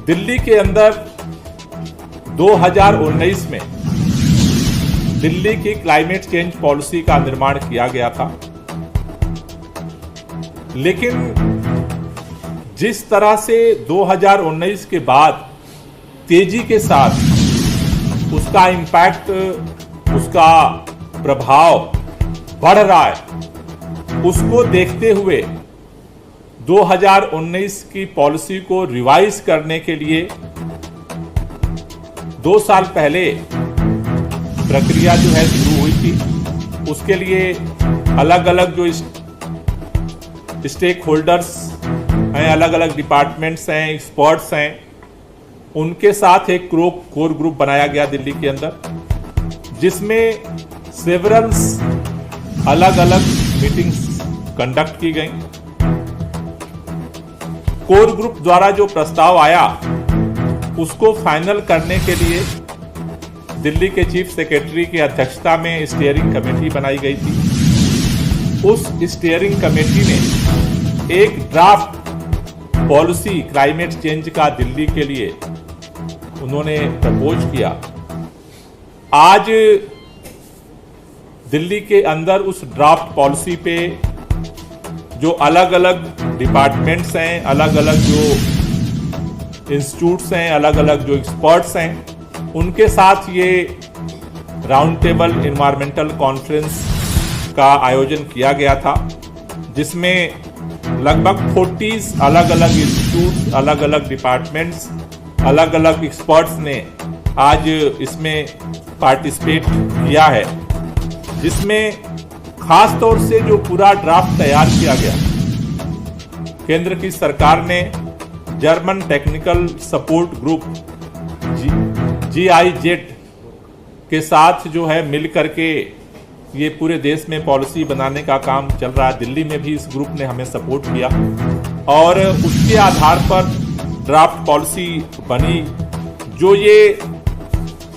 दिल्ली के अंदर 2019 में दिल्ली की क्लाइमेट चेंज पॉलिसी का निर्माण किया गया था, लेकिन जिस तरह से 2019 के बाद तेजी के साथ उसका इम्पैक्ट, उसका प्रभाव बढ़ रहा है, उसको देखते हुए 2019 की पॉलिसी को रिवाइज करने के लिए 2 साल पहले प्रक्रिया जो है शुरू हुई थी। उसके लिए अलग अलग जो स्टेक होल्डर्स हैं, अलग अलग डिपार्टमेंट्स हैं, एक्सपर्ट्स हैं, उनके साथ एक कोर ग्रुप बनाया गया दिल्ली के अंदर, जिसमें सेवरल्स अलग अलग मीटिंग्स कंडक्ट की गई। कोर ग्रुप द्वारा जो प्रस्ताव आया उसको फाइनल करने के लिए दिल्ली के चीफ सेक्रेटरी की अध्यक्षता में स्टीयरिंग कमेटी बनाई गई थी। उस स्टीयरिंग कमेटी ने एक ड्राफ्ट पॉलिसी क्लाइमेट चेंज का दिल्ली के लिए उन्होंने प्रपोज किया। आज दिल्ली के अंदर उस ड्राफ्ट पॉलिसी पे जो अलग अलग डिपार्टमेंट्स हैं, अलग अलग जो इंस्टीट्यूट्स हैं, अलग अलग जो एक्सपर्ट्स हैं, उनके साथ ये राउंड टेबल एनवायरमेंटल कॉन्फ्रेंस का आयोजन किया गया था, जिसमें लगभग 40 अलग अलग इंस्टीट्यूट, अलग अलग डिपार्टमेंट्स, अलग अलग एक्सपर्ट्स ने आज इसमें पार्टिसिपेट किया है, जिसमें खास तौर से जो पूरा ड्राफ्ट तैयार किया गया, केंद्र की सरकार ने German technical support group GIZ के साथ जो है मिल करके ये पूरे देश में पॉलिसी बनाने का काम चल रहा है। दिल्ली में भी इस ग्रुप ने हमें सपोर्ट किया और उसके आधार पर ड्राफ्ट पॉलिसी बनी। जो ये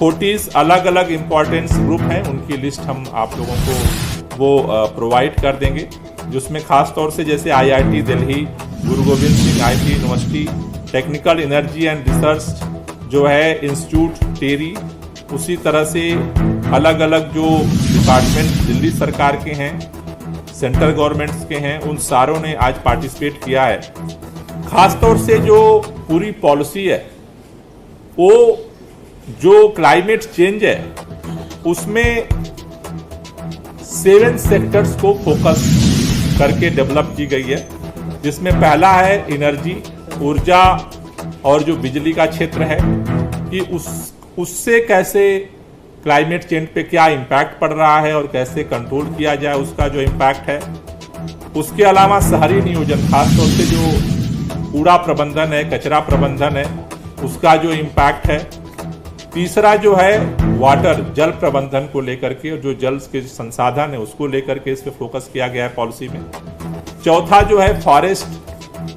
40 अलग अलग इंपॉर्टेंस ग्रुप हैं, उनकी लिस्ट हम आप लोगों को वो प्रोवाइड कर देंगे, जिसमें खास तौर से जैसे IIT Delhi, Guru Govind Singh IT university, technical energy and research जो है इंस्टीट्यूट टेरी, उसी तरह से अलग अलग जो डिपार्टमेंट दिल्ली सरकार के हैं, सेंट्रल गवर्नमेंट्स के हैं, उन सारों ने आज पार्टिसिपेट किया है। खास तौर से जो पूरी पॉलिसी है, वो जो क्लाइमेट चेंज है उसमें 7 सेक्टर्स को फोकस करके डेवलप की गई है, जिसमें पहला है एनर्जी, ऊर्जा और जो बिजली का क्षेत्र है कि उससे कैसे क्लाइमेट चेंज पे क्या इम्पैक्ट पड़ रहा है और कैसे कंट्रोल किया जाए उसका जो इम्पैक्ट है। उसके अलावा शहरी नियोजन, खास तौर से जो कूड़ा प्रबंधन है, कचरा प्रबंधन है, उसका जो इम्पैक्ट है। तीसरा जो है वाटर, जल प्रबंधन को लेकर के, जो जल के संसाधन है उसको लेकर के इस पे फोकस किया गया है पॉलिसी में। चौथा जो है फॉरेस्ट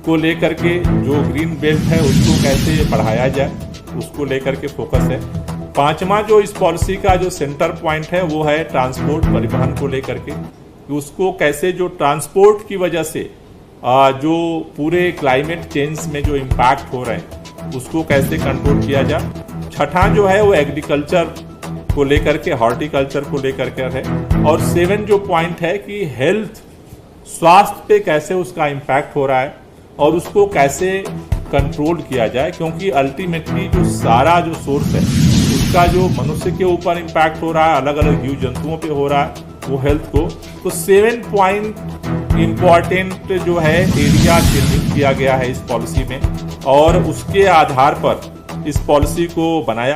को लेकर के, जो ग्रीन बेल्ट है उसको कैसे बढ़ाया जाए, उसको लेकर के फोकस है। पांचवा जो इस पॉलिसी का जो सेंटर पॉइंट है वो है ट्रांसपोर्ट, परिवहन को लेकर के, कि उसको कैसे जो ट्रांसपोर्ट की वजह से जो पूरे क्लाइमेट चेंज में जो इम्पैक्ट हो रहे हैं उसको कैसे कंट्रोल किया जाए। छठा जो है वो एग्रीकल्चर को लेकर के, हॉर्टिकल्चर को लेकर के है। और 7 जो पॉइंट है कि हेल्थ, स्वास्थ्य पे कैसे उसका इम्पैक्ट हो रहा है और उसको कैसे कंट्रोल किया जाए, क्योंकि अल्टीमेटली जो सारा जो सोर्स है उसका जो मनुष्य के ऊपर इम्पैक्ट हो रहा है, अलग अलग जीव जंतुओं पे हो रहा है, वो हेल्थ को। तो 7 पॉइंट इम्पॉर्टेंट जो है एरिया चिन्हित किया गया है इस पॉलिसी में, और उसके आधार पर इस पॉलिसी को बनाया।